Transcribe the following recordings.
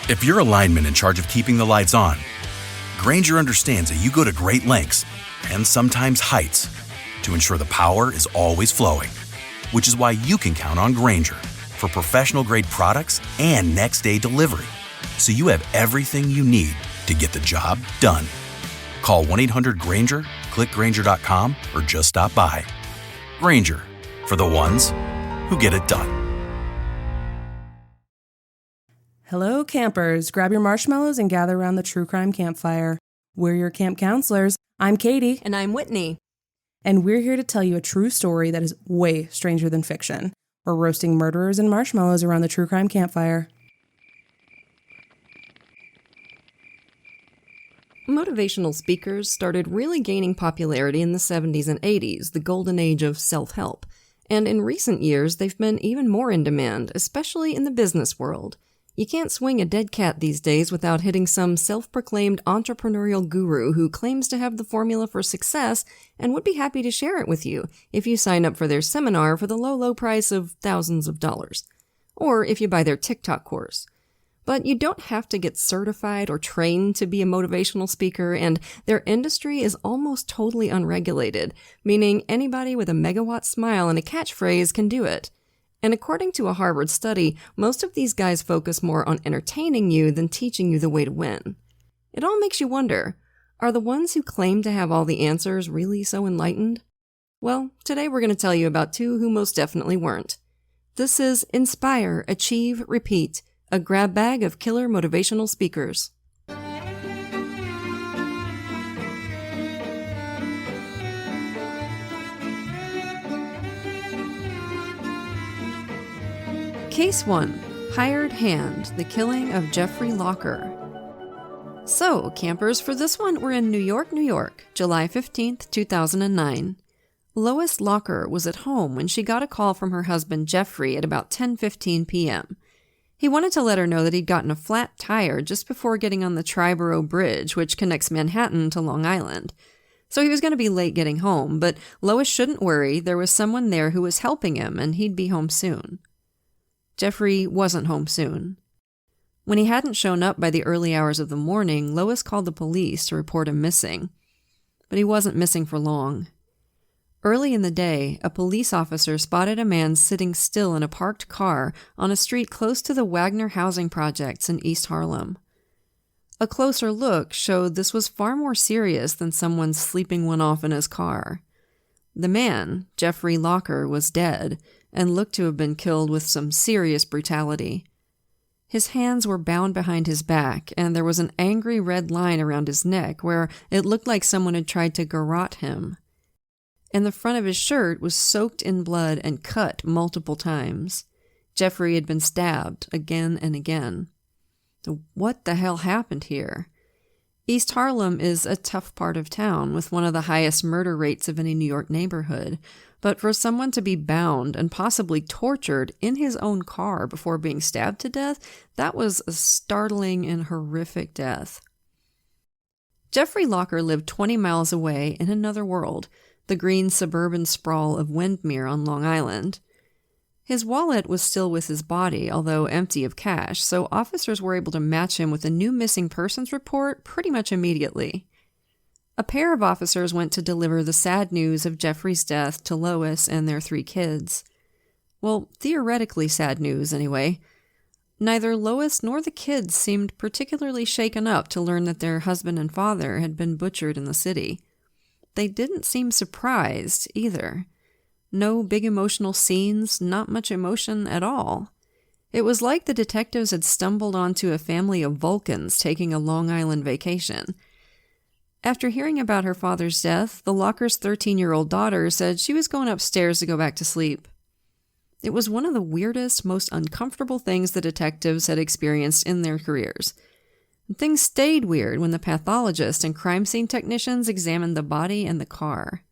If you're a lineman in charge of keeping the lights on, Grainger understands that you go to great lengths and sometimes heights to ensure the power is always flowing, which is why you can count on Grainger for professional-grade products and next-day delivery, so you have everything you need to get the job done. Call 1-800-GRAINGER, click Grainger.com, or just stop by. Grainger, for the ones who get it done. Hello, campers. Grab your marshmallows and gather around the True Crime Campfire. We're your camp counselors. I'm Katie. And I'm Whitney. And we're here to tell you a true story that is way stranger than fiction. We're roasting murderers and marshmallows around the True Crime Campfire. Motivational speakers started really gaining popularity in the 70s and 80s, the golden age of self-help. And in recent years, they've been even more in demand, especially in the business world. You can't swing a dead cat these days without hitting some self-proclaimed entrepreneurial guru who claims to have the formula for success and would be happy to share it with you if you sign up for their seminar for the low price of thousands of dollars. Or if you buy their TikTok course. But you don't have to get certified or trained to be a motivational speaker, and their industry is almost totally unregulated, meaning anybody with a megawatt smile and a catchphrase can do it. And according to a Harvard study, most of these guys focus more on entertaining you than teaching you the way to win. It all makes you wonder, are the ones who claim to have all the answers really so enlightened? Well, today we're going to tell you about two who most definitely weren't. This is Inspire, Achieve, Repeat, a grab bag of killer motivational speakers. Case 1. Hired Hand, the killing of Jeffrey Locker. So, campers, for this one, we're in New York, July 15th, 2009. Lois Locker was at home when she got a call from her husband Jeffrey at about 10:15 p.m. He wanted to let her know that he'd gotten a flat tire just before getting on the Triborough Bridge, which connects Manhattan to Long Island. So he was going to be late getting home, but Lois shouldn't worry, there was someone there who was helping him and he'd be home soon. Jeffrey wasn't home soon. When he hadn't shown up by the early hours of the morning, Lois called the police to report him missing. But he wasn't missing for long. Early in the day, a police officer spotted a man sitting still in a parked car on a street close to the Wagner housing projects in East Harlem. A closer look showed this was far more serious than someone sleeping one off in his car. The man, Jeffrey Locker, was dead and looked to have been killed with some serious brutality. His hands were bound behind his back, and there was an angry red line around his neck where it looked like someone had tried to garrote him. And the front of his shirt was soaked in blood and cut multiple times. Jeffrey had been stabbed again and again. What the hell happened here? East Harlem is a tough part of town with one of the highest murder rates of any New York neighborhood, but for someone to be bound and possibly tortured in his own car before being stabbed to death, that was a startling and horrific death. Jeffrey Locker lived 20 miles away in another world, the green suburban sprawl of Windermere on Long Island. His wallet was still with his body, although empty of cash, so officers were able to match him with a new missing persons report pretty much immediately. A pair of officers went to deliver the sad news of Jeffrey's death to Lois and their 3 kids. Well, theoretically sad news, anyway. Neither Lois nor the kids seemed particularly shaken up to learn that their husband and father had been butchered in the city. They didn't seem surprised, either. No big emotional scenes, not much emotion at all. It was like the detectives had stumbled onto a family of Vulcans taking a Long Island vacation. After hearing about her father's death, the Locker's 13-year-old daughter said she was going upstairs to go back to sleep. It was one of the weirdest, most uncomfortable things the detectives had experienced in their careers. Things stayed weird when the pathologist and crime scene technicians examined the body and the car.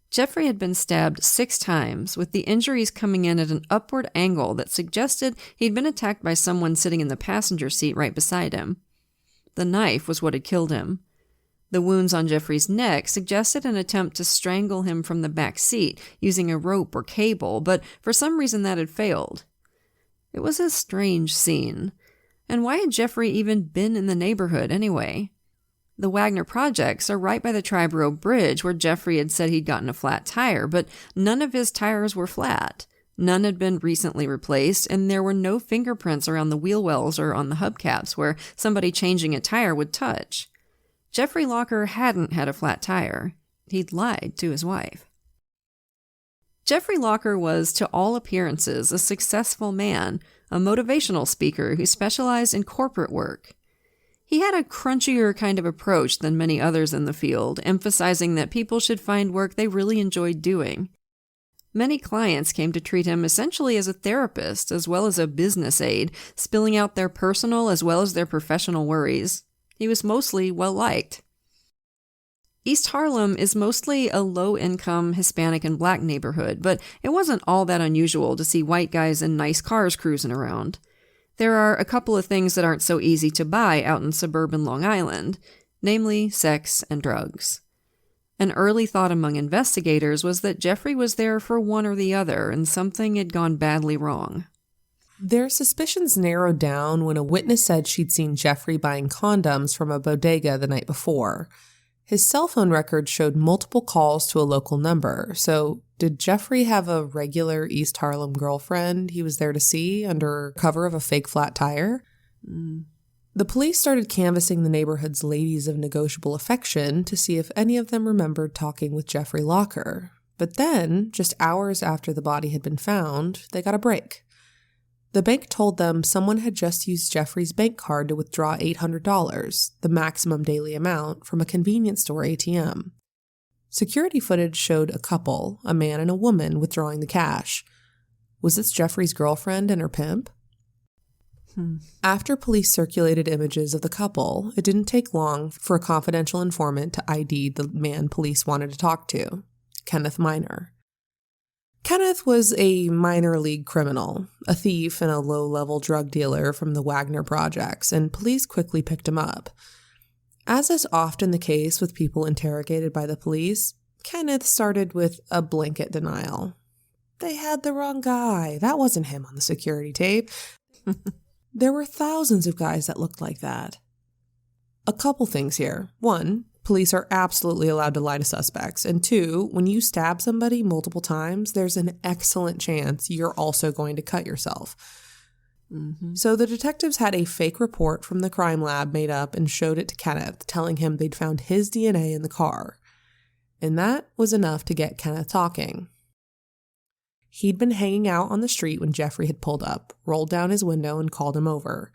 Jeffrey had been stabbed 6 times, with the injuries coming in at an upward angle that suggested he'd been attacked by someone sitting in the passenger seat right beside him. The knife was what had killed him. The wounds on Jeffrey's neck suggested an attempt to strangle him from the back seat using a rope or cable, but for some reason that had failed. It was a strange scene. And why had Jeffrey even been in the neighborhood anyway? The Wagner projects are right by the Triborough Bridge where Jeffrey had said he'd gotten a flat tire, but none of his tires were flat. None had been recently replaced, and there were no fingerprints around the wheel wells or on the hubcaps where somebody changing a tire would touch. Jeffrey Locker hadn't had a flat tire. He'd lied to his wife. Jeffrey Locker was, to all appearances, a successful man, a motivational speaker who specialized in corporate work. He had a crunchier kind of approach than many others in the field, emphasizing that people should find work they really enjoyed doing. Many clients came to treat him essentially as a therapist as well as a business aide, spilling out their personal as well as their professional worries. He was mostly well-liked. East Harlem is mostly a low-income Hispanic and Black neighborhood, but it wasn't all that unusual to see white guys in nice cars cruising around. There are a couple of things that aren't so easy to buy out in suburban Long Island, namely sex and drugs. An early thought among investigators was that Jeffrey was there for one or the other, and something had gone badly wrong. Their suspicions narrowed down when a witness said she'd seen Jeffrey buying condoms from a bodega the night before. His cell phone record showed multiple calls to a local number, so did Jeffrey have a regular East Harlem girlfriend he was there to see under cover of a fake flat tire? The police started canvassing the neighborhood's ladies of negotiable affection to see if any of them remembered talking with Jeffrey Locker. But then, just hours after the body had been found, they got a break. The bank told them someone had just used Jeffrey's bank card to withdraw $800, the maximum daily amount, from a convenience store ATM. Security footage showed a couple, a man and a woman, withdrawing the cash. Was this Jeffrey's girlfriend and her pimp? After police circulated images of the couple, it didn't take long for a confidential informant to ID the man police wanted to talk to, Kenneth Minor. Kenneth was a minor league criminal, a thief and a low-level drug dealer from the Wagner projects, and police quickly picked him up. As is often the case with people interrogated by the police, Kenneth started with a blanket denial. They had the wrong guy. That wasn't him on the security tape. There were thousands of guys that looked like that. A couple things here. One, police are absolutely allowed to lie to suspects. And two, when you stab somebody multiple times, there's an excellent chance you're also going to cut yourself. So the detectives had a fake report from the crime lab made up and showed it to Kenneth, telling him they'd found his DNA in the car. And that was enough to get Kenneth talking. He'd been hanging out on the street when Jeffrey had pulled up, rolled down his window, and called him over.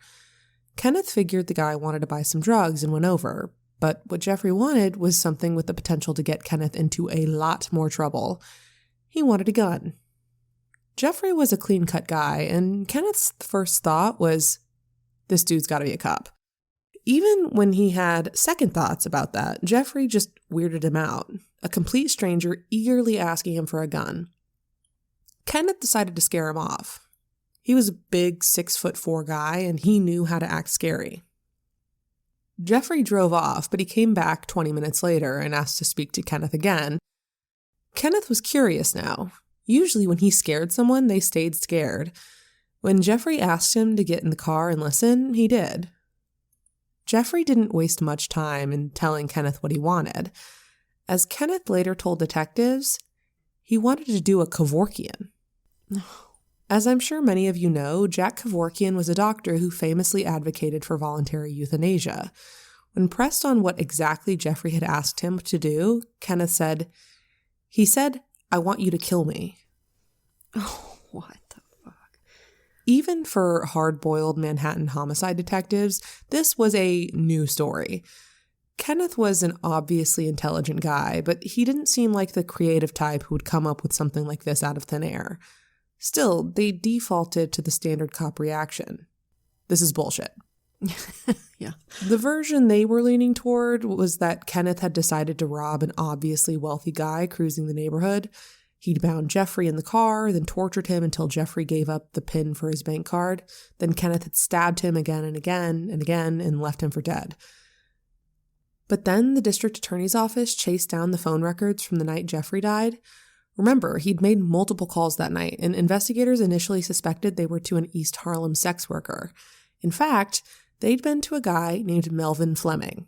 Kenneth figured the guy wanted to buy some drugs and went over, but what Jeffrey wanted was something with the potential to get Kenneth into a lot more trouble. He wanted a gun. Jeffrey was a clean-cut guy, and Kenneth's first thought was, this dude's got to be a cop. Even when he had second thoughts about that, Jeffrey just weirded him out, a complete stranger eagerly asking him for a gun. Kenneth decided to scare him off. He was a big 6'4" guy, and he knew how to act scary. Jeffrey drove off, but he came back 20 minutes later and asked to speak to Kenneth again. Kenneth was curious now. Usually when he scared someone, they stayed scared. When Jeffrey asked him to get in the car and listen, he did. Jeffrey didn't waste much time in telling Kenneth what he wanted. As Kenneth later told detectives, he wanted to do a Kevorkian. As I'm sure many of you know, Jack Kevorkian was a doctor who famously advocated for voluntary euthanasia. When pressed on what exactly Jeffrey had asked him to do, Kenneth said, "He said, I want you to kill me." Oh, what the fuck? Even for hard-boiled Manhattan homicide detectives, this was a new story. Kenneth was an obviously intelligent guy, but he didn't seem like the creative type who would come up with something like this out of thin air. Still, they defaulted to the standard cop reaction. This is bullshit. Yeah. The version they were leaning toward was that Kenneth had decided to rob an obviously wealthy guy cruising the neighborhood. He'd bound Jeffrey in the car, then tortured him until Jeffrey gave up the PIN for his bank card. Then Kenneth had stabbed him again and again and again and left him for dead. But then the district attorney's office chased down the phone records from the night Jeffrey died. Remember, he'd made multiple calls that night, and investigators initially suspected they were to an East Harlem sex worker. In fact, they'd been to a guy named Melvin Fleming.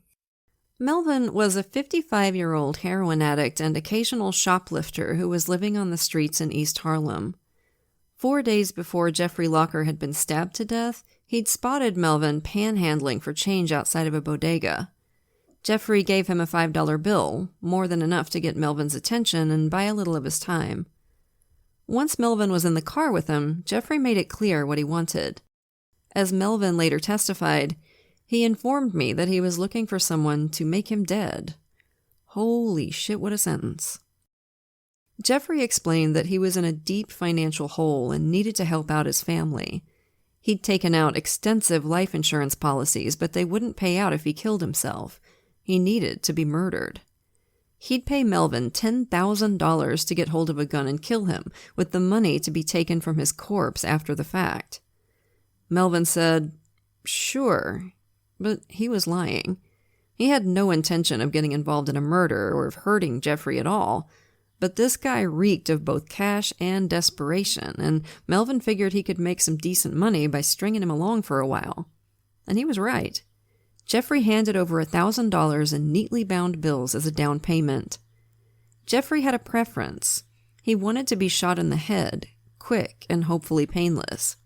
Melvin was a 55-year-old heroin addict and occasional shoplifter who was living on the streets in East Harlem. 4 days before Jeffrey Locker had been stabbed to death, he'd spotted Melvin panhandling for change outside of a bodega. Jeffrey gave him a $5 bill, more than enough to get Melvin's attention and buy a little of his time. Once Melvin was in the car with him, Jeffrey made it clear what he wanted. As Melvin later testified, he informed me that he was looking for someone to make him dead. Holy shit, what a sentence. Jeffrey explained that he was in a deep financial hole and needed to help out his family. He'd taken out extensive life insurance policies, but they wouldn't pay out if he killed himself. He needed to be murdered. He'd pay Melvin $10,000 to get hold of a gun and kill him, with the money to be taken from his corpse after the fact. Melvin said, sure, but he was lying. He had no intention of getting involved in a murder or of hurting Jeffrey at all, but this guy reeked of both cash and desperation, and Melvin figured he could make some decent money by stringing him along for a while. And he was right. Jeffrey handed over $1,000 in neatly bound bills as a down payment. Jeffrey had a preference. He wanted to be shot in the head, quick and hopefully painless.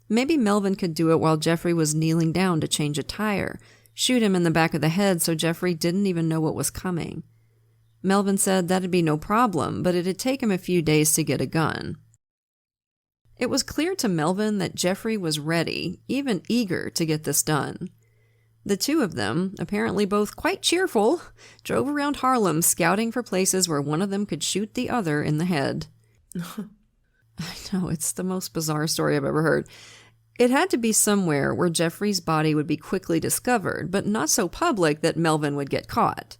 Maybe Melvin could do it while Jeffrey was kneeling down to change a tire, shoot him in the back of the head so Jeffrey didn't even know what was coming. Melvin said that'd be no problem, but it'd take him a few days to get a gun. It was clear to Melvin that Jeffrey was ready, even eager to get this done. The two of them, apparently both quite cheerful, drove around Harlem scouting for places where one of them could shoot the other in the head. I know, it's the most bizarre story I've ever heard. It had to be somewhere where Jeffrey's body would be quickly discovered, but not so public that Melvin would get caught.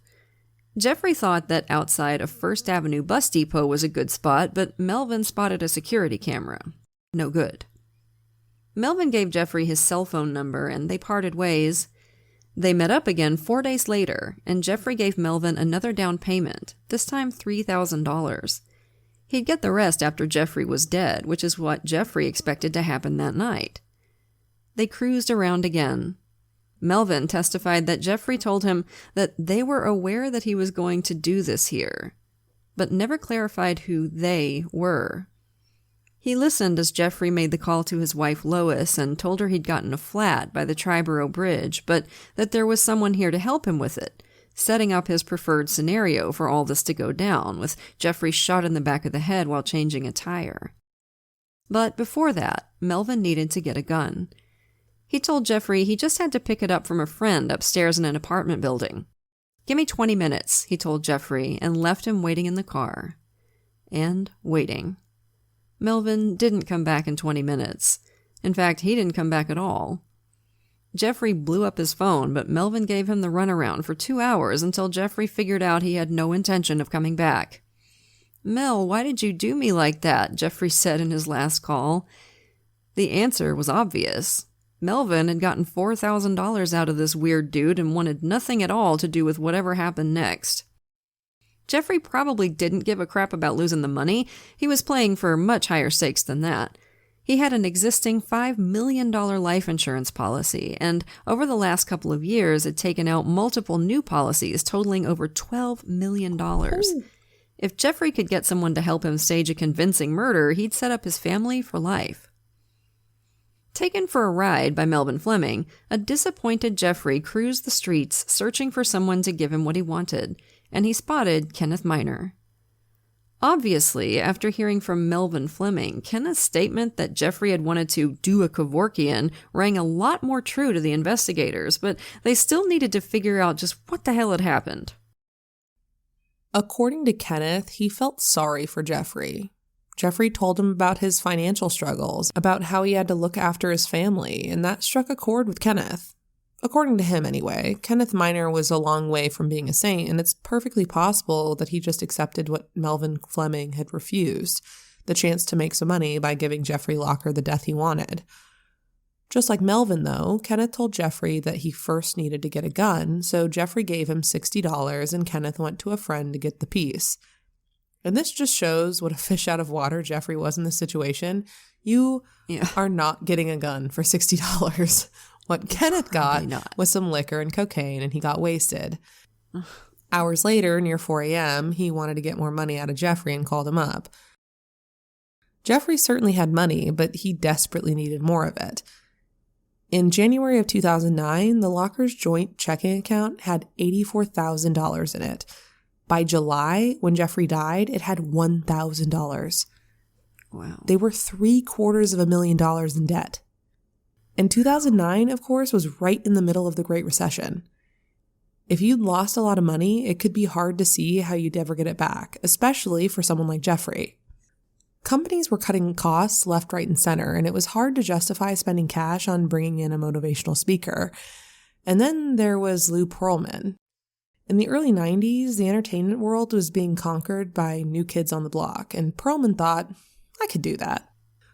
Jeffrey thought that outside of First Avenue bus depot was a good spot, but Melvin spotted a security camera. No good. Melvin gave Jeffrey his cell phone number, and they parted ways. They met up again 4 days later, and Jeffrey gave Melvin another down payment, this time $3,000. He'd get the rest after Jeffrey was dead, which is what Jeffrey expected to happen that night. They cruised around again. Melvin testified that Jeffrey told him that they were aware that he was going to do this here, but never clarified who they were. He listened as Jeffrey made the call to his wife Lois and told her he'd gotten a flat by the Triborough Bridge, but that there was someone here to help him with it, setting up his preferred scenario for all this to go down, with Jeffrey shot in the back of the head while changing a tire. But before that, Melvin needed to get a gun. He told Jeffrey he just had to pick it up from a friend upstairs in an apartment building. "Give me 20 minutes, he told Jeffrey, and left him waiting in the car. And waiting. Melvin didn't come back in 20 minutes. In fact, he didn't come back at all. Jeffrey blew up his phone, but Melvin gave him the runaround for 2 hours until Jeffrey figured out he had no intention of coming back. "Mel, why did you do me like that?" Jeffrey said in his last call. The answer was obvious. Melvin had gotten $4,000 out of this weird dude and wanted nothing at all to do with whatever happened next. Jeffrey probably didn't give a crap about losing the money. He was playing for much higher stakes than that. He had an existing $5 million life insurance policy, and over the last couple of years had taken out multiple new policies totaling over $12 million. Ooh. If Jeffrey could get someone to help him stage a convincing murder, he'd set up his family for life. Taken for a ride by Melvin Fleming, a disappointed Jeffrey cruised the streets searching for someone to give him what he wanted, and he spotted Kenneth Miner. Obviously, after hearing from Melvin Fleming, Kenneth's statement that Jeffrey had wanted to do a Kevorkian rang a lot more true to the investigators, but they still needed to figure out just what the hell had happened. According to Kenneth, he felt sorry for Jeffrey. Jeffrey told him about his financial struggles, about how he had to look after his family, and that struck a chord with Kenneth. According to him, anyway, Kenneth Miner was a long way from being a saint, and it's perfectly possible that he just accepted what Melvin Fleming had refused, the chance to make some money by giving Jeffrey Locker the death he wanted. Just like Melvin, though, Kenneth told Jeffrey that he first needed to get a gun, so Jeffrey gave him $60 and Kenneth went to a friend to get the piece. And this just shows what a fish out of water Jeffrey was in this situation. You Yeah. are not getting a gun for $60. What Kenneth got was some liquor and cocaine, and he got wasted. Hours later, near 4 a.m., he wanted to get more money out of Jeffrey and called him up. Jeffrey certainly had money, but he desperately needed more of it. In January of 2009, the Lockers' joint checking account had $84,000 in it. By July, when Jeffrey died, it had $1,000. Wow. They were $750,000 in debt. And 2009, of course, was right in the middle of the Great Recession. If you'd lost a lot of money, it could be hard to see how you'd ever get it back, especially for someone like Jeffrey. Companies were cutting costs left, right, and center, and it was hard to justify spending cash on bringing in a motivational speaker. And then there was Lou Pearlman. In the early 90s, the entertainment world was being conquered by New Kids on the Block, and Pearlman thought, I could do that.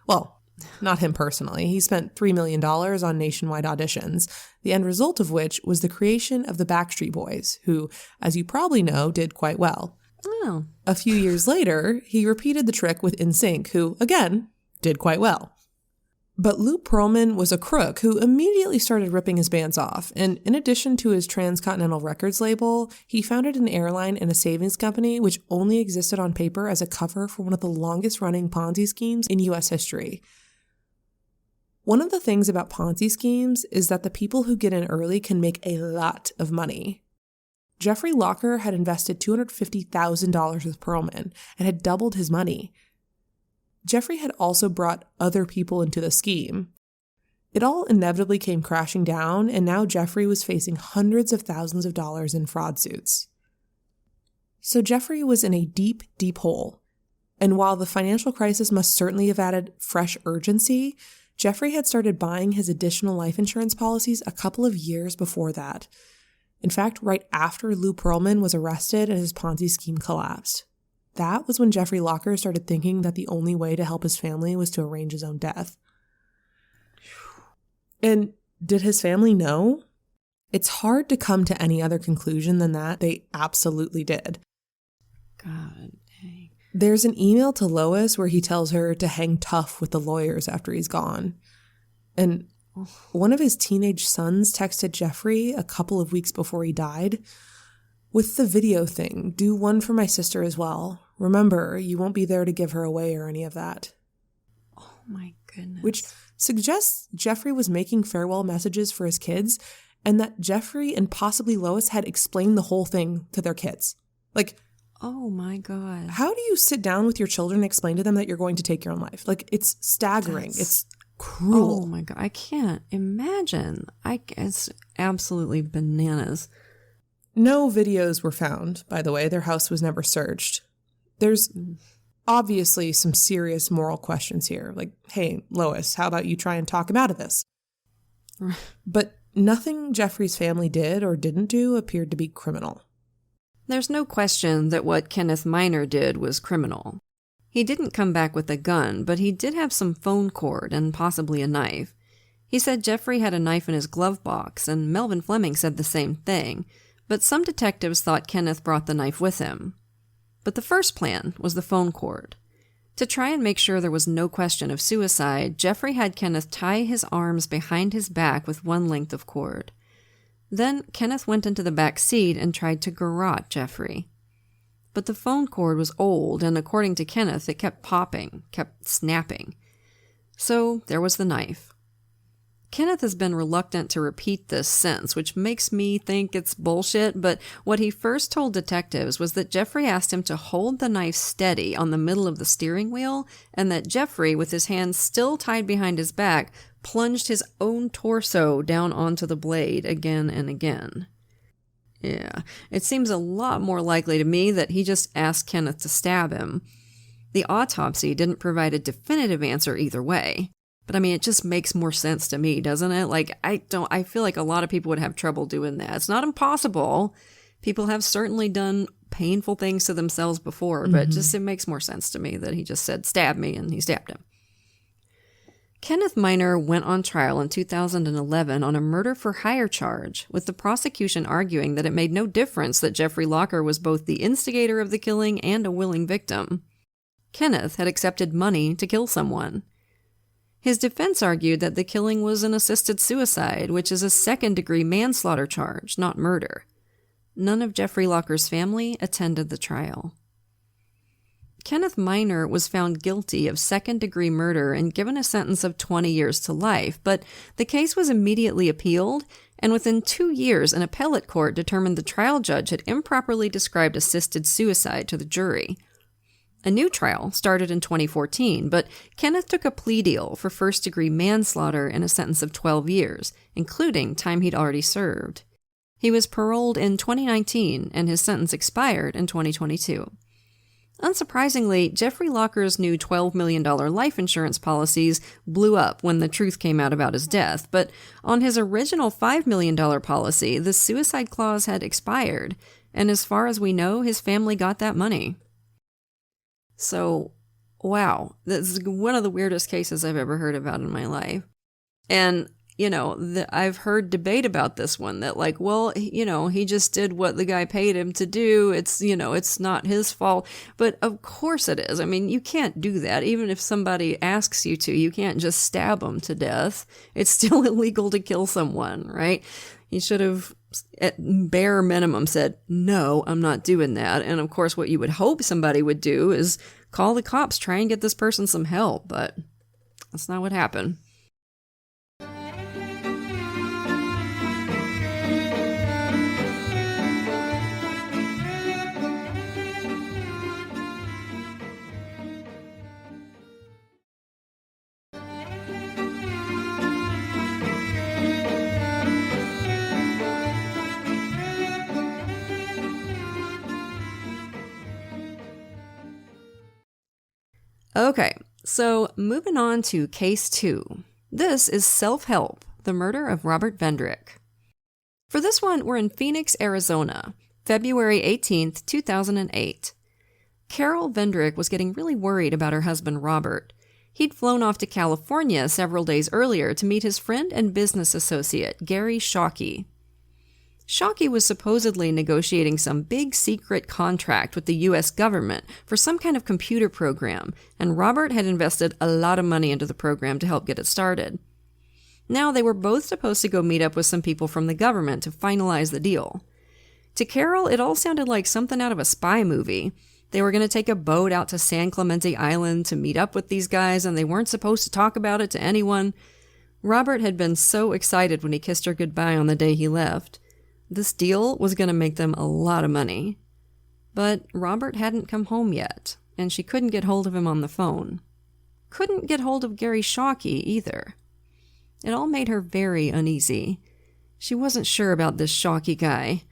Well, not him personally. He spent $3 million on nationwide auditions, the end result of which was the creation of the Backstreet Boys, who, as you probably know, did quite well. Oh. A few years later, he repeated the trick with NSYNC, who, again, did quite well. But Lou Pearlman was a crook who immediately started ripping his bands off, and in addition to his Transcontinental Records label, he founded an airline and a savings company which only existed on paper as a cover for one of the longest-running Ponzi schemes in U.S. history. One of the things about Ponzi schemes is that the people who get in early can make a lot of money. Jeffrey Locker had invested $250,000 with Pearlman and had doubled his money. Jeffrey had also brought other people into the scheme. It all inevitably came crashing down, and now Jeffrey was facing hundreds of thousands of dollars in fraud suits. So Jeffrey was in a deep, deep hole. And while the financial crisis must certainly have added fresh urgency, Jeffrey had started buying his additional life insurance policies a couple of years before that. In fact, right after Lou Pearlman was arrested and his Ponzi scheme collapsed. That was when Jeffrey Locker started thinking that the only way to help his family was to arrange his own death. And did his family know? It's hard to come to any other conclusion than that they absolutely did. God dang. There's an email to Lois where he tells her to hang tough with the lawyers after he's gone. And one of his teenage sons texted Jeffrey a couple of weeks before he died, with the video thing, do one for my sister as well. Remember, you won't be there to give her away or any of that. Oh my goodness. Which suggests Jeffrey was making farewell messages for his kids and that Jeffrey and possibly Lois had explained the whole thing to their kids. Like, oh my God. How do you sit down with your children and explain to them that you're going to take your own life? Like, it's staggering. It's cruel. Oh my God. I can't imagine. It's absolutely bananas. No videos were found, by the way. Their house was never searched. There's obviously some serious moral questions here. Like, hey, Lois, how about you try and talk him out of this? But nothing Jeffrey's family did or didn't do appeared to be criminal. There's no question that what Kenneth Miner did was criminal. He didn't come back with a gun, but he did have some phone cord and possibly a knife. He said Jeffrey had a knife in his glove box, and Melvin Fleming said the same thing, but some detectives thought Kenneth brought the knife with him. But the first plan was the phone cord. To try and make sure there was no question of suicide, Jeffrey had Kenneth tie his arms behind his back with one length of cord. Then Kenneth went into the back seat and tried to garrote Jeffrey. But the phone cord was old, and according to Kenneth, it kept popping, kept snapping. So there was the knife. Kenneth has been reluctant to repeat this since, which makes me think it's bullshit, but what he first told detectives was that Jeffrey asked him to hold the knife steady on the middle of the steering wheel, and that Jeffrey, with his hands still tied behind his back, plunged his own torso down onto the blade again and again. Yeah, it seems a lot more likely to me that he just asked Kenneth to stab him. The autopsy didn't provide a definitive answer either way. But I mean, it just makes more sense to me, doesn't it? Like, I feel like a lot of people would have trouble doing that. It's not impossible. People have certainly done painful things to themselves before, but just it makes more sense to me that he just said, stab me, and he stabbed him. Kenneth Miner went on trial in 2011 on a murder-for-hire charge, with the prosecution arguing that it made no difference that Jeffrey Locker was both the instigator of the killing and a willing victim. Kenneth had accepted money to kill someone. His defense argued that the killing was an assisted suicide, which is a second-degree manslaughter charge, not murder. None of Jeffrey Locker's family attended the trial. Kenneth Miner was found guilty of second-degree murder and given a sentence of 20 years to life, but the case was immediately appealed, and within 2 years, an appellate court determined the trial judge had improperly described assisted suicide to the jury. A new trial started in 2014, but Kenneth took a plea deal for first-degree manslaughter and a sentence of 12 years, including time he'd already served. He was paroled in 2019, and his sentence expired in 2022. Unsurprisingly, Jeffrey Locker's new $12 million life insurance policies blew up when the truth came out about his death, but on his original $5 million policy, the suicide clause had expired, and as far as we know, his family got that money. So, wow, this is one of the weirdest cases I've ever heard about in my life. And, I've heard debate about this one that he just did what the guy paid him to do. It's not his fault. But of course it is. I mean, you can't do that. Even if somebody asks you to, you can't just stab them to death. It's still illegal to kill someone, right? He should have, at bare minimum, said, no, I'm not doing that. And of course, what you would hope somebody would do is call the cops, try and get this person some help. But that's not what happened. Okay, so moving on to Case 2. This is Self-Help, the Murder of Robert Vendrich. For this one, we're in Phoenix, Arizona, February 18th, 2008. Carol Vendrich was getting really worried about her husband, Robert. He'd flown off to California several days earlier to meet his friend and business associate, Gary Shocky. Shocky was supposedly negotiating some big secret contract with the U.S. government for some kind of computer program, and Robert had invested a lot of money into the program to help get it started. Now they were both supposed to go meet up with some people from the government to finalize the deal. To Carol, it all sounded like something out of a spy movie. They were going to take a boat out to San Clemente Island to meet up with these guys, and they weren't supposed to talk about it to anyone. Robert had been so excited when he kissed her goodbye on the day he left. This deal was going to make them a lot of money. But Robert hadn't come home yet, and she couldn't get hold of him on the phone. Couldn't get hold of Gary Shocky either. It all made her very uneasy. She wasn't sure about this Shocky guy.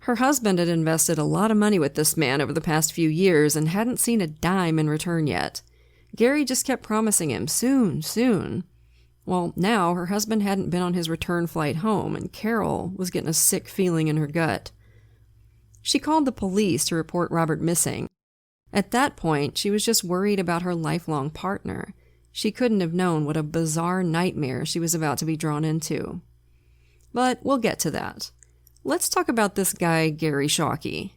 Her husband had invested a lot of money with this man over the past few years and hadn't seen a dime in return yet. Gary just kept promising him soon, soon. Well, now her husband hadn't been on his return flight home, and Carol was getting a sick feeling in her gut. She called the police to report Robert missing. At that point, she was just worried about her lifelong partner. She couldn't have known what a bizarre nightmare she was about to be drawn into. But we'll get to that. Let's talk about this guy, Gary Shocky.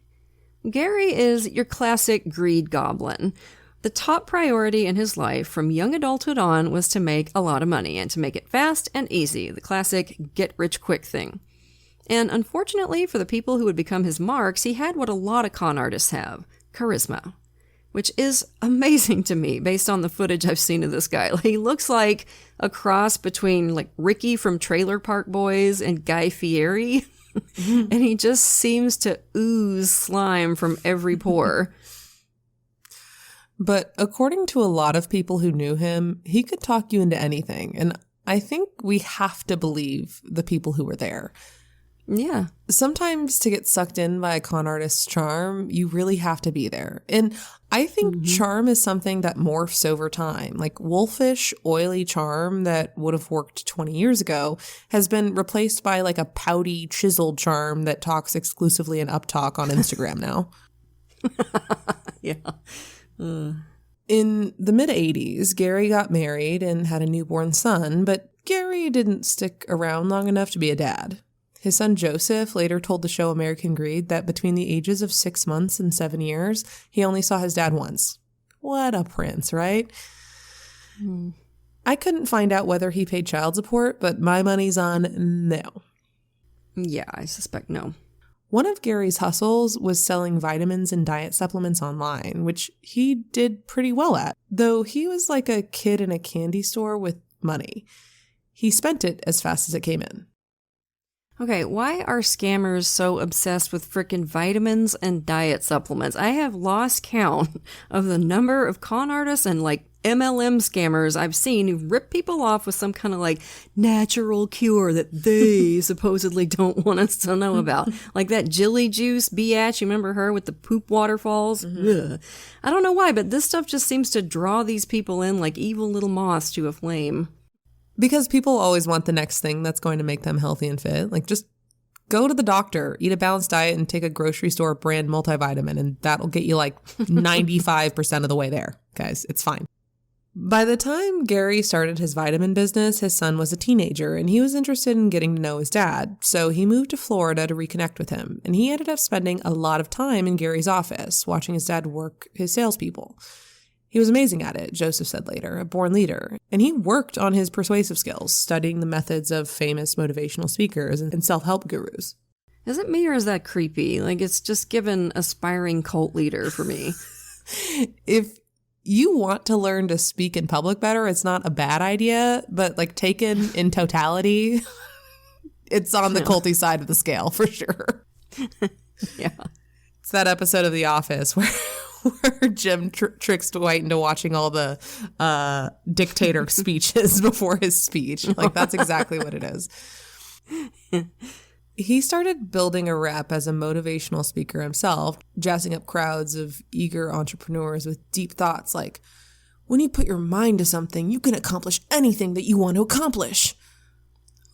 Gary is your classic greed goblin. The top priority in his life from young adulthood on was to make a lot of money and to make it fast and easy, the classic get-rich-quick thing. And unfortunately for the people who would become his marks, he had what a lot of con artists have, charisma, which is amazing to me based on the footage I've seen of this guy. He looks like a cross between Ricky from Trailer Park Boys and Guy Fieri, and he just seems to ooze slime from every pore. But according to a lot of people who knew him, he could talk you into anything. And I think we have to believe the people who were there. Yeah. Sometimes to get sucked in by a con artist's charm, you really have to be there. And I think charm is something that morphs over time. Like wolfish, oily charm that would have worked 20 years ago has been replaced by a pouty, chiseled charm that talks exclusively in uptalk on Instagram now. Yeah. In the mid-'80s, Gary got married and had a newborn son, but Gary didn't stick around long enough to be a dad. His son Joseph later told the show American Greed that between the ages of 6 months and 7 years, he only saw his dad once. What a prince, right? I couldn't find out whether he paid child support, but my money's on no. Yeah, I suspect no. One of Gary's hustles was selling vitamins and diet supplements online, which he did pretty well at, though he was like a kid in a candy store with money. He spent it as fast as it came in. Okay, why are scammers so obsessed with frickin' vitamins and diet supplements? I have lost count of the number of con artists and like MLM scammers I've seen who rip people off with some kind of like natural cure that they supposedly don't want us to know about. Like that Jilly Juice biatch, you remember her with the poop waterfalls? Mm-hmm. I don't know why, but this stuff just seems to draw these people in like evil little moths to a flame. Because people always want the next thing that's going to make them healthy and fit. Like, just go to the doctor, eat a balanced diet, and take a grocery store brand multivitamin, and that'll get you like 95% of the way there, guys. It's fine. By the time Gary started his vitamin business, his son was a teenager, and he was interested in getting to know his dad. So he moved to Florida to reconnect with him, and he ended up spending a lot of time in Gary's office, watching his dad work his salespeople. He was amazing at it, Joseph said later, a born leader. And he worked on his persuasive skills, studying the methods of famous motivational speakers and self-help gurus. Is it me or is that creepy? Like, it's just given aspiring cult leader for me. If you want to learn to speak in public better, it's not a bad idea, but like taken in totality, it's on the culty side of the scale for sure. Yeah. It's that episode of The Office where Jim tricks Dwight into watching all the dictator speeches before his speech. Like, that's exactly what it is. He started building a rep as a motivational speaker himself, jazzing up crowds of eager entrepreneurs with deep thoughts like, when you put your mind to something, you can accomplish anything that you want to accomplish.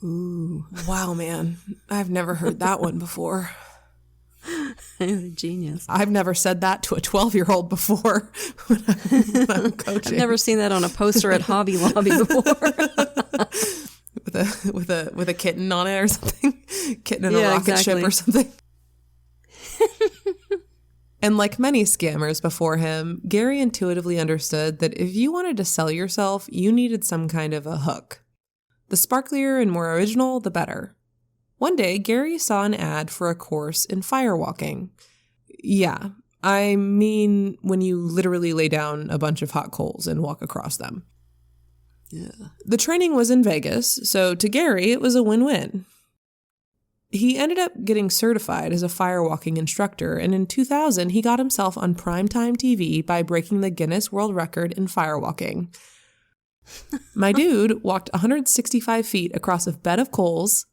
Ooh. Wow, man. I've never heard that one before. He's a genius. I've never said that to a 12-year-old before when I'm coaching. I've never seen that on a poster at Hobby Lobby before. with a kitten on it or something. Kitten in a rocket ship or something. And like many scammers before him, Gary intuitively understood that if you wanted to sell yourself, you needed some kind of a hook. The sparklier and more original, the better. One day, Gary saw an ad for a course in firewalking. Yeah, I mean when you literally lay down a bunch of hot coals and walk across them. Yeah. The training was in Vegas, so to Gary, it was a win-win. He ended up getting certified as a firewalking instructor, and in 2000, he got himself on primetime TV by breaking the Guinness World Record in firewalking. My dude walked 165 feet across a bed of coals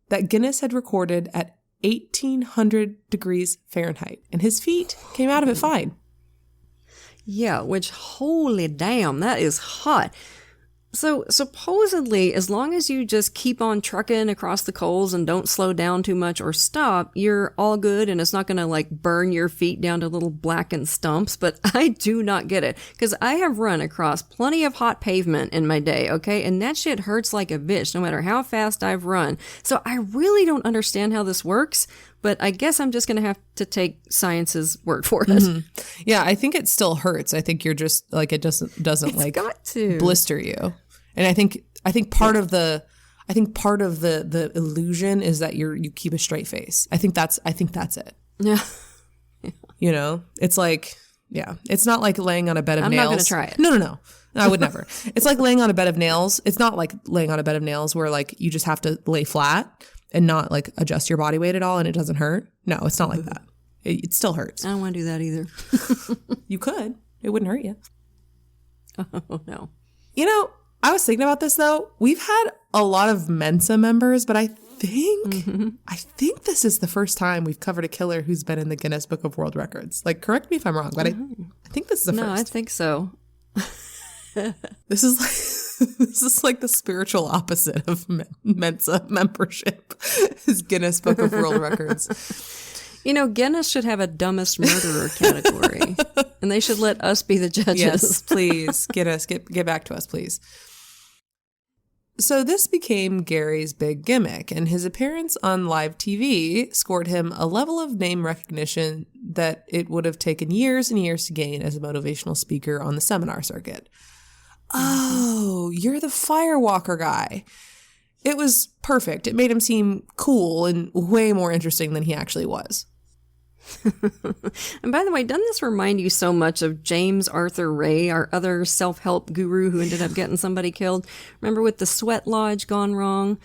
that Guinness had recorded at 1,800 degrees Fahrenheit, and his feet came out of it fine. Yeah, which, holy damn, that is hot. So supposedly, as long as you just keep on trucking across the coals and don't slow down too much or stop, you're all good and it's not going to like burn your feet down to little blackened stumps. But I do not get it because I have run across plenty of hot pavement in my day, okay? And that shit hurts like a bitch no matter how fast I've run. So I really don't understand how this works. But I guess I'm just going to have to take science's word for it. Mm-hmm. Yeah, I think it still hurts. I think you're just like it doesn't it's like got to blister you. And I think part of the illusion is that you keep a straight face. I think that's it. Yeah. You know, it's like, yeah, it's not like laying on a bed of nails. I'm not going to try it. No. I would never. It's like laying on a bed of nails. It's not like laying on a bed of nails where like you just have to lay flat and not like adjust your body weight at all and it doesn't hurt. No, it's not like that. It still hurts. I don't want to do that either. You could. It wouldn't hurt you. Oh, no. You know, I was thinking about this though. We've had a lot of Mensa members, but I think this is the first time we've covered a killer who's been in the Guinness Book of World Records. Like, correct me if I'm wrong, but I think this is the first. No, I think so. This is like the spiritual opposite of Mensa membership is Guinness Book of World Records. You know, Guinness should have a dumbest murderer category, and they should let us be the judges. Yes, please get back to us, please. So this became Gary's big gimmick, and his appearance on live TV scored him a level of name recognition that it would have taken years and years to gain as a motivational speaker on the seminar circuit. Oh, you're the Firewalker guy. It was perfect. It made him seem cool and way more interesting than he actually was. And by the way, doesn't this remind you so much of James Arthur Ray, our other self-help guru who ended up getting somebody killed? Remember with the sweat lodge gone wrong?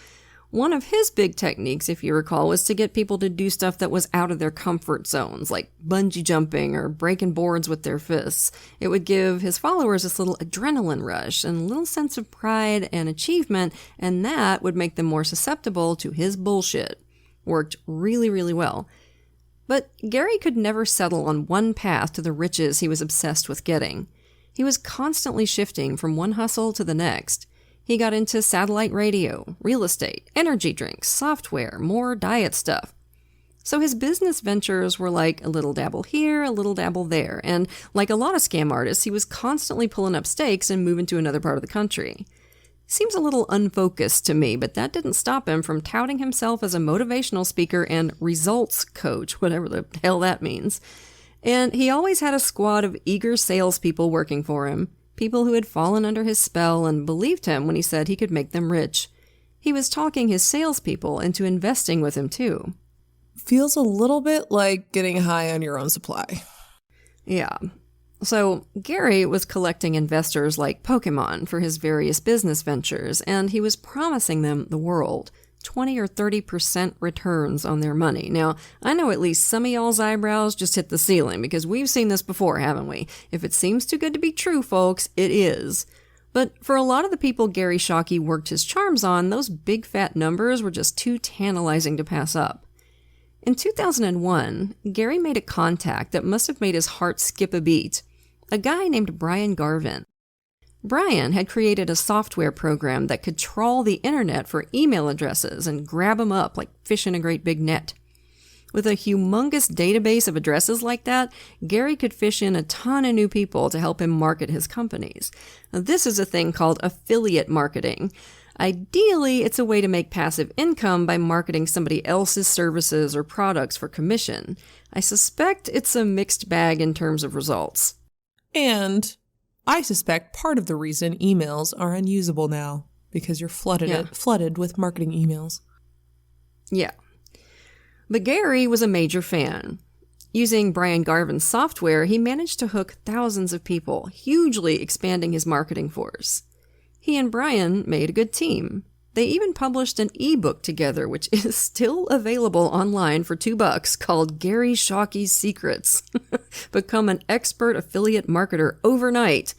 One of his big techniques, if you recall, was to get people to do stuff that was out of their comfort zones, like bungee jumping or breaking boards with their fists. It would give his followers this little adrenaline rush and a little sense of pride and achievement, and that would make them more susceptible to his bullshit. Worked really, really well. But Gary could never settle on one path to the riches he was obsessed with getting. He was constantly shifting from one hustle to the next. He got into satellite radio, real estate, energy drinks, software, more diet stuff. So his business ventures were like a little dabble here, a little dabble there, and like a lot of scam artists, he was constantly pulling up stakes and moving to another part of the country. Seems a little unfocused to me, but that didn't stop him from touting himself as a motivational speaker and results coach, whatever the hell that means. And he always had a squad of eager salespeople working for him. People who had fallen under his spell and believed him when he said he could make them rich. He was talking his salespeople into investing with him, too. Feels a little bit like getting high on your own supply. Yeah. So Gary was collecting investors like Pokemon for his various business ventures, and he was promising them the world. 20 or 30% returns on their money. Now, I know at least some of y'all's eyebrows just hit the ceiling because we've seen this before, haven't we? If it seems too good to be true, folks, it is. But for a lot of the people Gary Shocky worked his charms on, those big fat numbers were just too tantalizing to pass up. In 2001, Gary made a contact that must have made his heart skip a beat. A guy named Brian Garvin. Brian had created a software program that could trawl the internet for email addresses and grab them up like fish in a great big net. With a humongous database of addresses like that, Gary could fish in a ton of new people to help him market his companies. Now, this is a thing called affiliate marketing. Ideally, it's a way to make passive income by marketing somebody else's services or products for commission. I suspect it's a mixed bag in terms of results. And I suspect part of the reason emails are unusable now, because you're flooded with marketing emails. Yeah. But Gary was a major fan. Using Brian Garvin's software, he managed to hook thousands of people, hugely expanding his marketing force. He and Brian made a good team. They even published an ebook together, which is still available online for $2 called Gary Shocky's Secrets. Become an expert affiliate marketer overnight.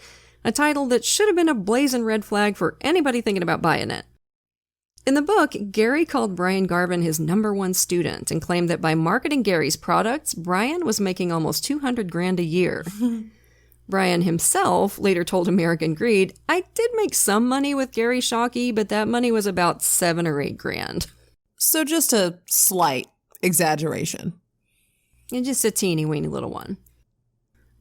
A title that should have been a blazing red flag for anybody thinking about buying it. In the book, Gary called Brian Garvin his #1 student and claimed that by marketing Gary's products, Brian was making almost $200,000 a year. Brian himself later told American Greed, "I did make some money with Gary Shocky, but that money was about $7,000 or $8,000. So just a slight exaggeration. And just a teeny-weeny little one."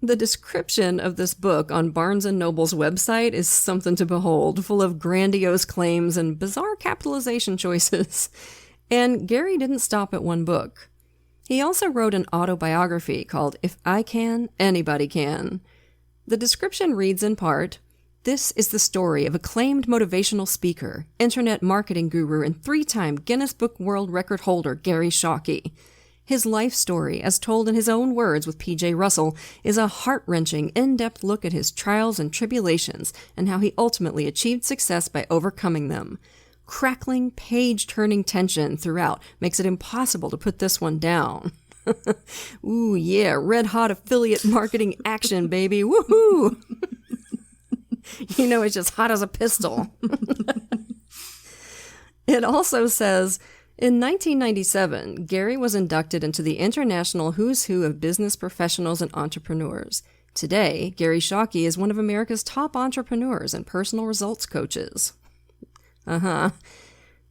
The description of this book on Barnes & Noble's website is something to behold, full of grandiose claims and bizarre capitalization choices. And Gary didn't stop at one book. He also wrote an autobiography called If I Can, Anybody Can. The description reads in part, "This is the story of acclaimed motivational speaker, internet marketing guru, and 3-time Guinness Book World Record holder Gary Shocky. His life story, as told in his own words with P.J. Russell, is a heart-wrenching, in-depth look at his trials and tribulations and how he ultimately achieved success by overcoming them. Crackling, page-turning tension throughout makes it impossible to put this one down." Ooh, yeah, red-hot affiliate marketing action, baby. Woohoo! You know, it's just hot as a pistol. It also says, in 1997, Gary was inducted into the International Who's Who of Business Professionals and Entrepreneurs. Today, Gary Shocky is one of America's top entrepreneurs and personal results coaches.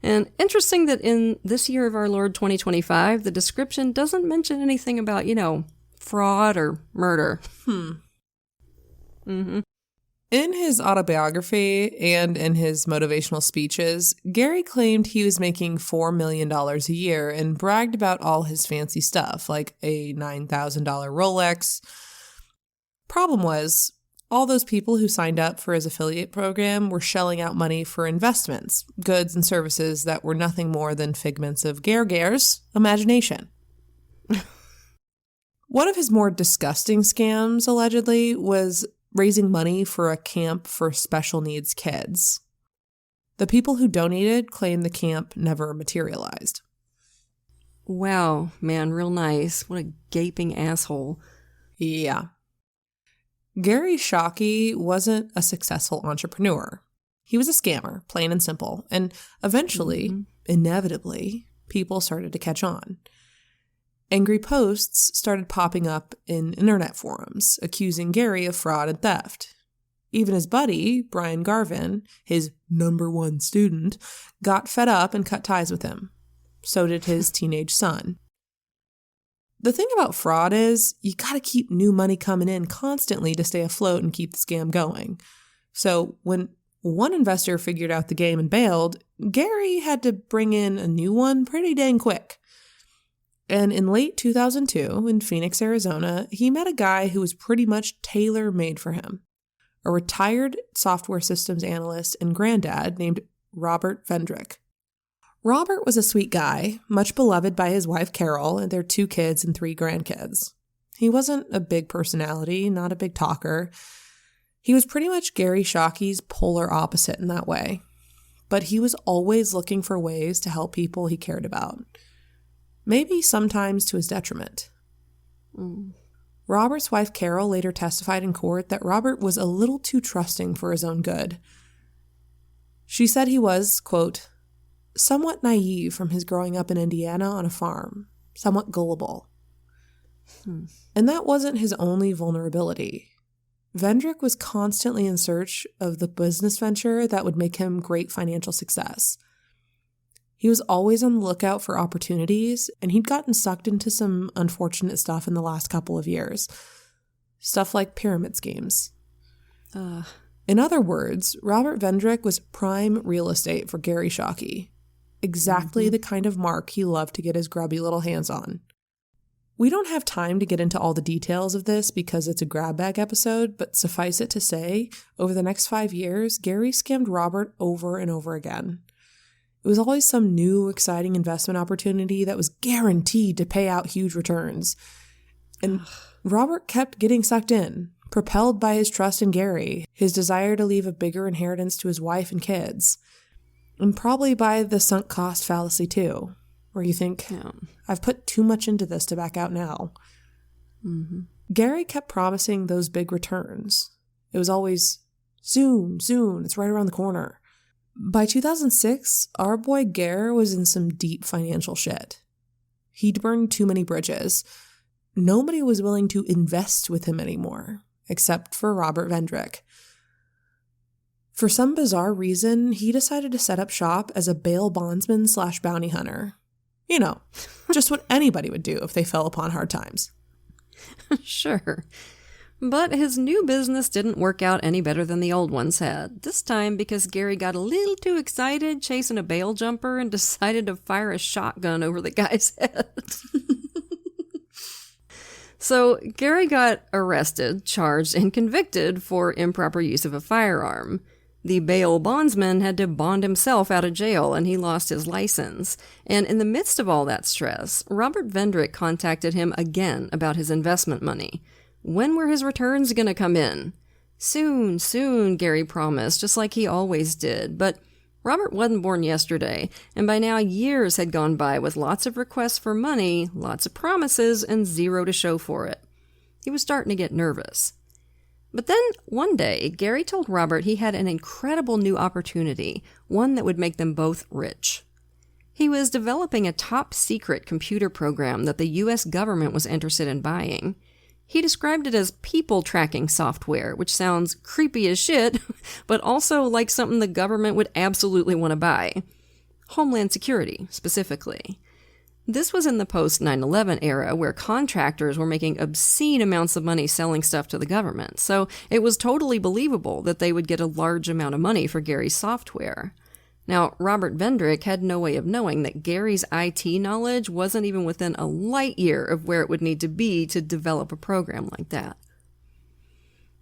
And interesting that in this year of our Lord 2025, the description doesn't mention anything about, fraud or murder. In his autobiography and in his motivational speeches, Gary claimed he was making $4 million a year and bragged about all his fancy stuff, like a $9,000 Rolex. Problem was, All those people who signed up for his affiliate program were shelling out money for investments, goods and services that were nothing more than figments of Ger's imagination. One of his more disgusting scams, allegedly, was raising money for a camp for special needs kids. The people who donated claimed the camp never materialized. Wow, man, real nice. What a gaping asshole. Yeah. Gary Shocky wasn't a successful entrepreneur. He was a scammer, plain and simple, and eventually, inevitably, people started to catch on. Angry posts started popping up in internet forums, accusing Gary of fraud and theft. Even his buddy, Brian Garvin, his #1 student, got fed up and cut ties with him. So did his teenage son. The thing about fraud is you gotta keep new money coming in constantly to stay afloat and keep the scam going. So when one investor figured out the game and bailed, Gary had to bring in a new one pretty dang quick. And in late 2002, in Phoenix, Arizona, he met a guy who was pretty much tailor-made for him. A retired software systems analyst and granddad named Robert Vendrich. Robert was a sweet guy, much beloved by his wife Carol and their 2 kids and 3 grandkids. He wasn't a big personality, not a big talker. He was pretty much Gary Shocky's polar opposite in that way. But he was always looking for ways to help people he cared about. Maybe sometimes to his detriment. Robert's wife Carol later testified in court that Robert was a little too trusting for his own good. She said he was, quote, somewhat naive from his growing up in Indiana on a farm, somewhat gullible. And that wasn't his only vulnerability. Vendrich was constantly in search of the business venture that would make him great financial success. He was always on the lookout for opportunities, and he'd gotten sucked into some unfortunate stuff in the last couple of years. Stuff like pyramid schemes. In other words, Robert Vendrich was prime real estate for Gary Shocky. Exactly the kind of mark he loved to get his grubby little hands on. We don't have time to get into all the details of this because it's a grab bag episode, but suffice it to say, over the next 5 years, Gary scammed Robert over and over again. It was always some new, exciting investment opportunity that was guaranteed to pay out huge returns. And Robert kept getting sucked in, propelled by his trust in Gary, his desire to leave a bigger inheritance to his wife and kids. And probably by the sunk cost fallacy too, where you think, I've put too much into this to back out now. Gary kept promising those big returns. It was always, soon, it's right around the corner. By 2006, our boy Gare was in some deep financial shit. He'd burned too many bridges. Nobody was willing to invest with him anymore, except for Robert Vendrich. For some bizarre reason, he decided to set up shop as a bail bondsman / bounty hunter. You know, just what anybody would do if they fell upon hard times. Sure. But his new business didn't work out any better than the old ones had. This time because Gary got a little too excited chasing a bail jumper and decided to fire a shotgun over the guy's head. So Gary got arrested, charged, and convicted for improper use of a firearm. The bail bondsman had to bond himself out of jail, and he lost his license. And in the midst of all that stress, Robert Vendrich contacted him again about his investment money. When were his returns going to come in? Soon, Gary promised, just like he always did. But Robert wasn't born yesterday, and by now years had gone by with lots of requests for money, lots of promises, and zero to show for it. He was starting to get nervous. But then, one day, Gary told Robert he had an incredible new opportunity, one that would make them both rich. He was developing a top-secret computer program that the U.S. government was interested in buying. He described it as people-tracking software, which sounds creepy as shit, but also like something the government would absolutely want to buy. Homeland Security, specifically. This was in the post-9/11 era where contractors were making obscene amounts of money selling stuff to the government, so it was totally believable that they would get a large amount of money for Gary's software. Now, Robert Vendrich had no way of knowing that Gary's IT knowledge wasn't even within a light year of where it would need to be to develop a program like that.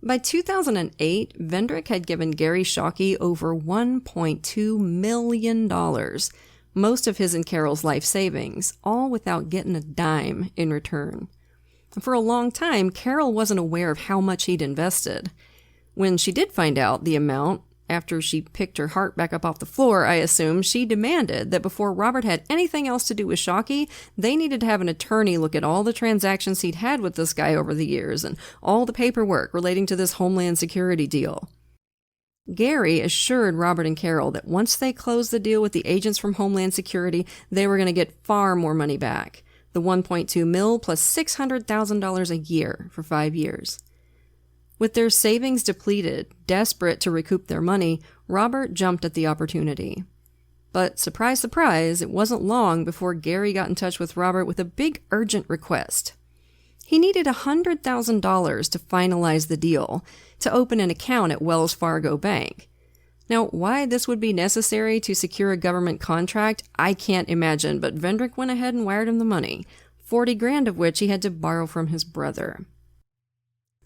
By 2008, Vendrich had given Gary Shocky over $1.2 million, most of his and Carol's life savings, all without getting a dime in return. For a long time, Carol wasn't aware of how much he'd invested. When she did find out the amount, after she picked her heart back up off the floor, I assume, she demanded that before Robert had anything else to do with Shocky, they needed to have an attorney look at all the transactions he'd had with this guy over the years and all the paperwork relating to this Homeland Security deal. Gary assured Robert and Carol that once they closed the deal with the agents from Homeland Security, they were going to get far more money back. The $1.2 million plus $600,000 a year for 5 years. With their savings depleted, desperate to recoup their money, Robert jumped at the opportunity. But surprise, surprise, it wasn't long before Gary got in touch with Robert with a big urgent request. He needed $100,000 to finalize the deal, to open an account at Wells Fargo Bank. Now, why this would be necessary to secure a government contract, I can't imagine, but Vendrich went ahead and wired him the money, $40,000 of which he had to borrow from his brother.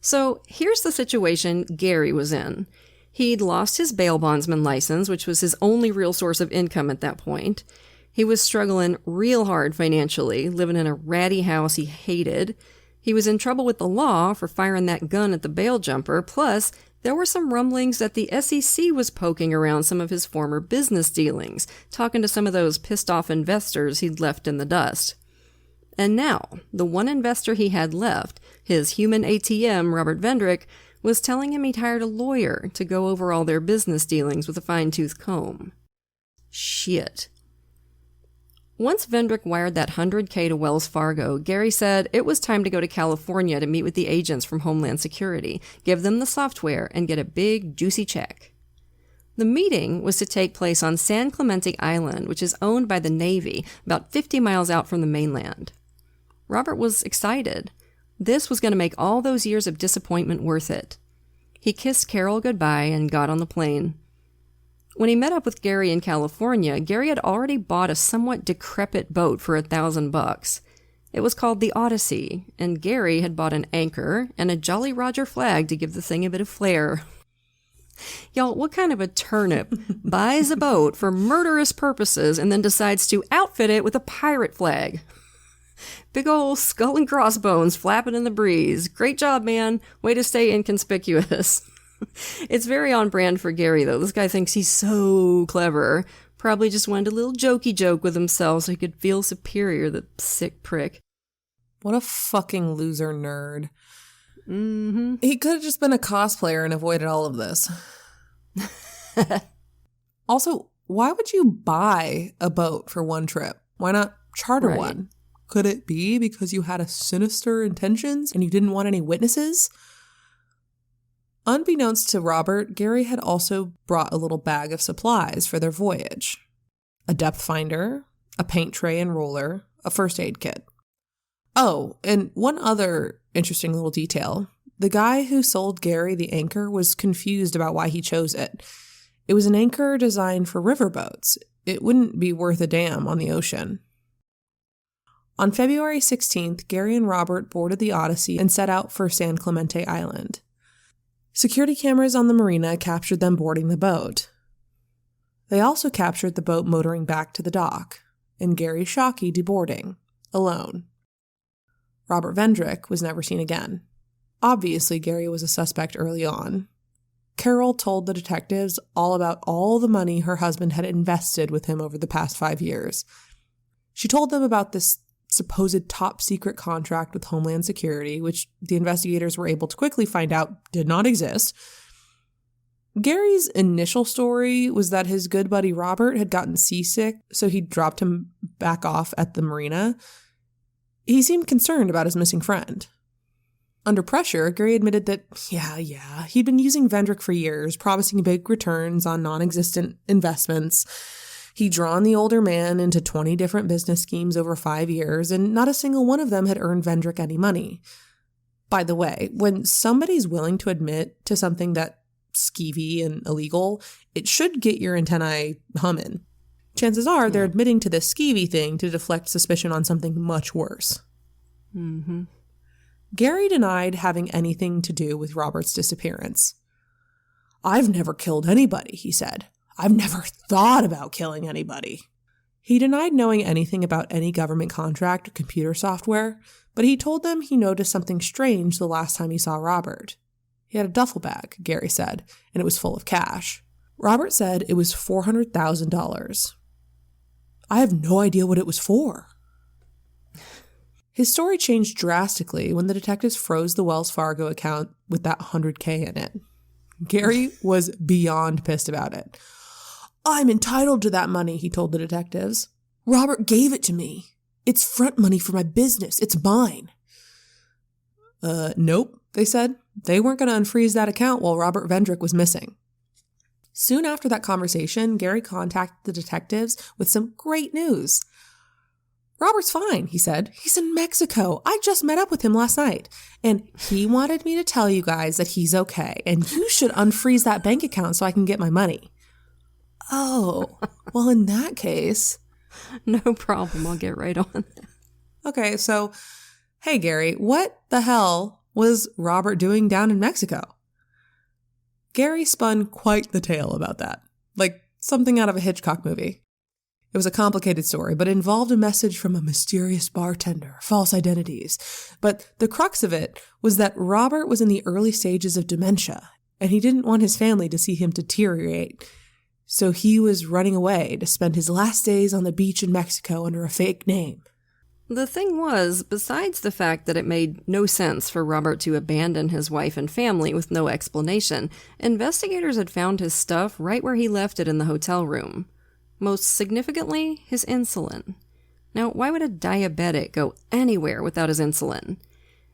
So here's the situation Gary was in. He'd lost his bail bondsman license, which was his only real source of income at that point. He was struggling real hard financially, living in a ratty house he hated. He was in trouble with the law for firing that gun at the bail jumper, plus there were some rumblings that the SEC was poking around some of his former business dealings, talking to some of those pissed-off investors he'd left in the dust. And now, the one investor he had left, his human ATM, Robert Vendrich, was telling him he'd hired a lawyer to go over all their business dealings with a fine-tooth comb. Shit. Once Vendrich wired that $100K to Wells Fargo, Gary said it was time to go to California to meet with the agents from Homeland Security, give them the software, and get a big, juicy check. The meeting was to take place on San Clemente Island, which is owned by the Navy, about 50 miles out from the mainland. Robert was excited. This was going to make all those years of disappointment worth it. He kissed Carol goodbye and got on the plane. When he met up with Gary in California, Gary had already bought a somewhat decrepit boat for $1,000. It was called the Odyssey, and Gary had bought an anchor and a Jolly Roger flag to give the thing a bit of flair. Y'all, what kind of a turnip buys a boat for murderous purposes and then decides to outfit it with a pirate flag? Big ol' skull and crossbones flapping in the breeze. Great job, man. Way to stay inconspicuous. It's very on brand for Gary, though. This guy thinks he's so clever. Probably just wanted a little jokey joke with himself so he could feel superior, the sick prick. What a fucking loser nerd. Mm-hmm. He could have just been a cosplayer and avoided all of this. Also, why would you buy a boat for one trip? Why not charter one? Could it be because you had a sinister intentions and you didn't want any witnesses? Unbeknownst to Robert, Gary had also brought a little bag of supplies for their voyage. A depth finder, a paint tray and roller, a first aid kit. Oh, and one other interesting little detail. The guy who sold Gary the anchor was confused about why he chose it. It was an anchor designed for riverboats. It wouldn't be worth a damn on the ocean. On February 16th, Gary and Robert boarded the Odyssey and set out for San Clemente Island. Security cameras on the marina captured them boarding the boat. They also captured the boat motoring back to the dock, and Gary Shocky deboarding, alone. Robert Vendrich was never seen again. Obviously, Gary was a suspect early on. Carol told the detectives all about all the money her husband had invested with him over the past 5 years. She told them about this supposed top-secret contract with Homeland Security, which the investigators were able to quickly find out did not exist. Gary's initial story was that his good buddy Robert had gotten seasick, so he dropped him back off at the marina. He seemed concerned about his missing friend. Under pressure, Gary admitted that, he'd been using Vendrich for years, promising big returns on non-existent investments. He'd drawn the older man into 20 different business schemes over 5 years, and not a single one of them had earned Vendrich any money. By the way, when somebody's willing to admit to something that's skeevy and illegal, it should get your antennae humming. Chances are they're admitting to this skeevy thing to deflect suspicion on something much worse. Mm-hmm. Gary denied having anything to do with Robert's disappearance. "I've never killed anybody," he said. "I've never thought about killing anybody." He denied knowing anything about any government contract or computer software, but he told them he noticed something strange the last time he saw Robert. He had a duffel bag, Gary said, and it was full of cash. Robert said it was $400,000. "I have no idea what it was for." His story changed drastically when the detectives froze the Wells Fargo account with that $100K in it. Gary was beyond pissed about it. "I'm entitled to that money," he told the detectives. "Robert gave it to me. It's front money for my business. It's mine." Nope, they said. They weren't going to unfreeze that account while Robert Vendrich was missing. Soon after that conversation, Gary contacted the detectives with some great news. "Robert's fine," he said. "He's in Mexico. I just met up with him last night. And he wanted me to tell you guys that he's okay. And you should unfreeze that bank account so I can get my money." "Oh, well, in that case..." No problem. I'll get right on that. Okay, so, hey, Gary, what the hell was Robert doing down in Mexico? Gary spun quite the tale about that, like something out of a Hitchcock movie. It was a complicated story, but it involved a message from a mysterious bartender, false identities. But the crux of it was that Robert was in the early stages of dementia, and he didn't want his family to see him deteriorate. So he was running away to spend his last days on the beach in Mexico under a fake name. The thing was, besides the fact that it made no sense for Robert to abandon his wife and family with no explanation, investigators had found his stuff right where he left it in the hotel room. Most significantly, his insulin. Now, why would a diabetic go anywhere without his insulin?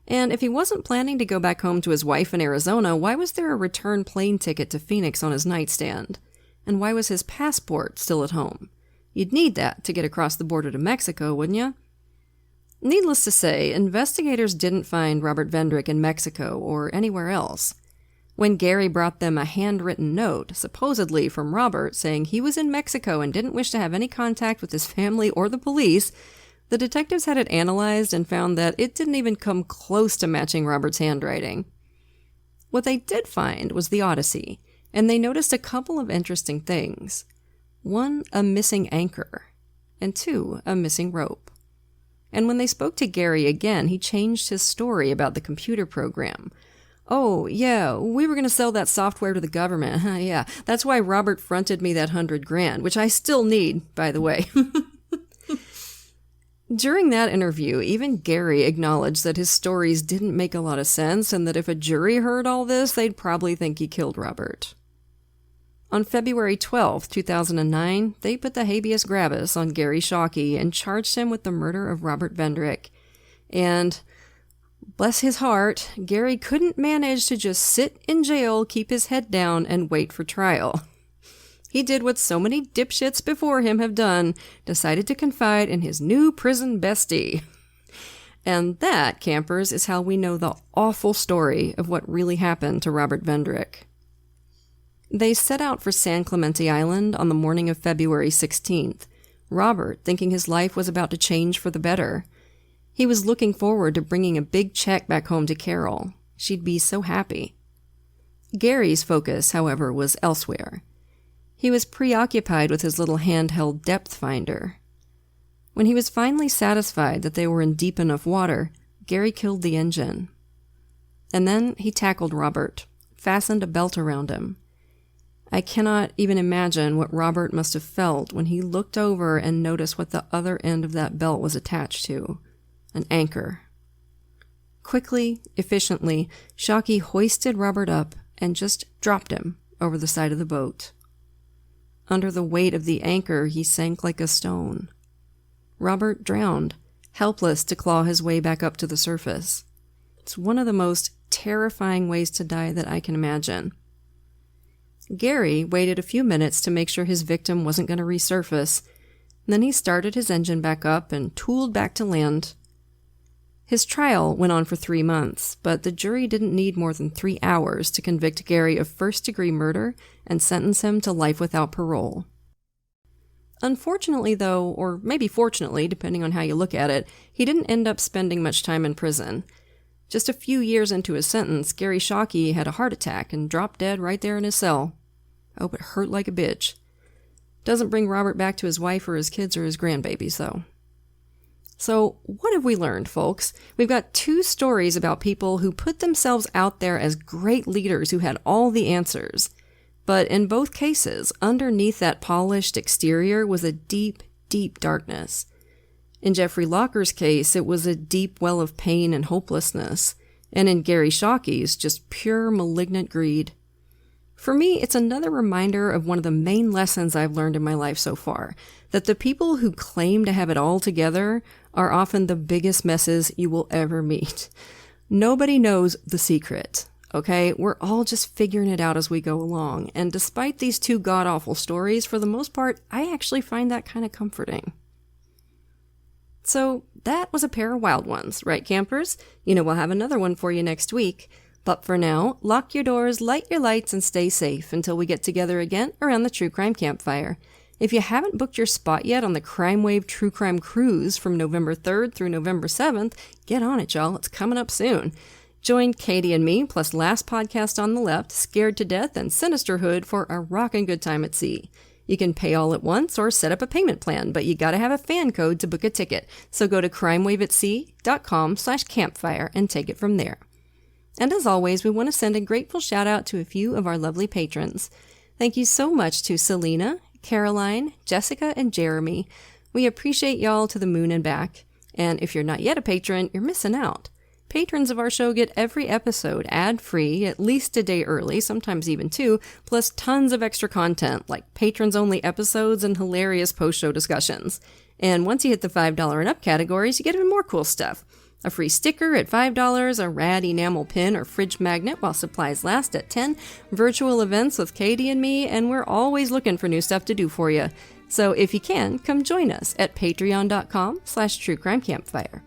And if he wasn't planning to go back home to his wife in Arizona, why was there a return plane ticket to Phoenix on his nightstand? And why was his passport still at home? You'd need that to get across the border to Mexico, wouldn't you? Needless to say, investigators didn't find Robert Vendrich in Mexico or anywhere else. When Gary brought them a handwritten note, supposedly from Robert, saying he was in Mexico and didn't wish to have any contact with his family or the police, the detectives had it analyzed and found that it didn't even come close to matching Robert's handwriting. What they did find was the Odyssey, and they noticed a couple of interesting things. 1, a missing anchor, and 2, a missing rope. And when they spoke to Gary again, he changed his story about the computer program. "Oh, yeah, we were going to sell that software to the government. Yeah, that's why Robert fronted me that $100,000, which I still need, by the way." During that interview, even Gary acknowledged that his stories didn't make a lot of sense and that if a jury heard all this, they'd probably think he killed Robert. On February 12, 2009, they put the habeas corpus on Gary Shocky and charged him with the murder of Robert Vendrich. And, bless his heart, Gary couldn't manage to just sit in jail, keep his head down, and wait for trial. He did what so many dipshits before him have done, decided to confide in his new prison bestie. And that, campers, is how we know the awful story of what really happened to Robert Vendrich. They set out for San Clemente Island on the morning of February 16th, Robert thinking his life was about to change for the better. He was looking forward to bringing a big check back home to Carol. She'd be so happy. Gary's focus, however, was elsewhere. He was preoccupied with his little handheld depth finder. When he was finally satisfied that they were in deep enough water, Gary killed the engine. And then he tackled Robert, fastened a belt around him. I cannot even imagine what Robert must have felt when he looked over and noticed what the other end of that belt was attached to. An anchor. Quickly, efficiently, Shocky hoisted Robert up and just dropped him over the side of the boat. Under the weight of the anchor, he sank like a stone. Robert drowned, helpless to claw his way back up to the surface. It's one of the most terrifying ways to die that I can imagine. Gary waited a few minutes to make sure his victim wasn't going to resurface. Then he started his engine back up and tooled back to land. His trial went on for 3 months, but the jury didn't need more than 3 hours to convict Gary of first-degree murder and sentence him to life without parole. Unfortunately, though, or maybe fortunately, depending on how you look at it, he didn't end up spending much time in prison. Just a few years into his sentence, Gary Shocky had a heart attack and dropped dead right there in his cell. I hope it hurt like a bitch. Doesn't bring Robert back to his wife or his kids or his grandbabies, though. So, what have we learned, folks? We've got 2 stories about people who put themselves out there as great leaders who had all the answers. But in both cases, underneath that polished exterior was a deep, deep darkness. In Jeffrey Locker's case, it was a deep well of pain and hopelessness. And in Gary Shocky's, just pure malignant greed. For me, it's another reminder of one of the main lessons I've learned in my life so far, that the people who claim to have it all together are often the biggest messes you will ever meet. Nobody knows the secret, okay? We're all just figuring it out as we go along, and despite these 2 god-awful stories, for the most part, I actually find that kind of comforting. So, that was a pair of wild ones, right, campers? You know, we'll have another one for you next week. But for now, lock your doors, light your lights, and stay safe until we get together again around the True Crime Campfire. If you haven't booked your spot yet on the CRIMEWAVE True Crime Cruise from November 3rd through November 7th, get on it, y'all. It's coming up soon. Join Katie and me, plus Last Podcast on the Left, Scared to Death, and Sinisterhood for a rockin' good time at sea. You can pay all at once or set up a payment plan, but you gotta have a fan code to book a ticket. So go to crimewaveatsea.com/campfire and take it from there. And as always, we want to send a grateful shout out to a few of our lovely patrons. Thank you so much to Selena, Caroline, Jessica, and Jeremy. We appreciate y'all to the moon and back. And if you're not yet a patron, you're missing out. Patrons of our show get every episode ad-free, at least a day early, sometimes even 2, plus tons of extra content like patrons-only episodes and hilarious post-show discussions. And once you hit the $5 and up categories, you get even more cool stuff. A free sticker at $5, a rad enamel pin or fridge magnet while supplies last at $10, virtual events with Katie and me, and we're always looking for new stuff to do for you. So if you can, come join us at patreon.com/truecrimecampfire.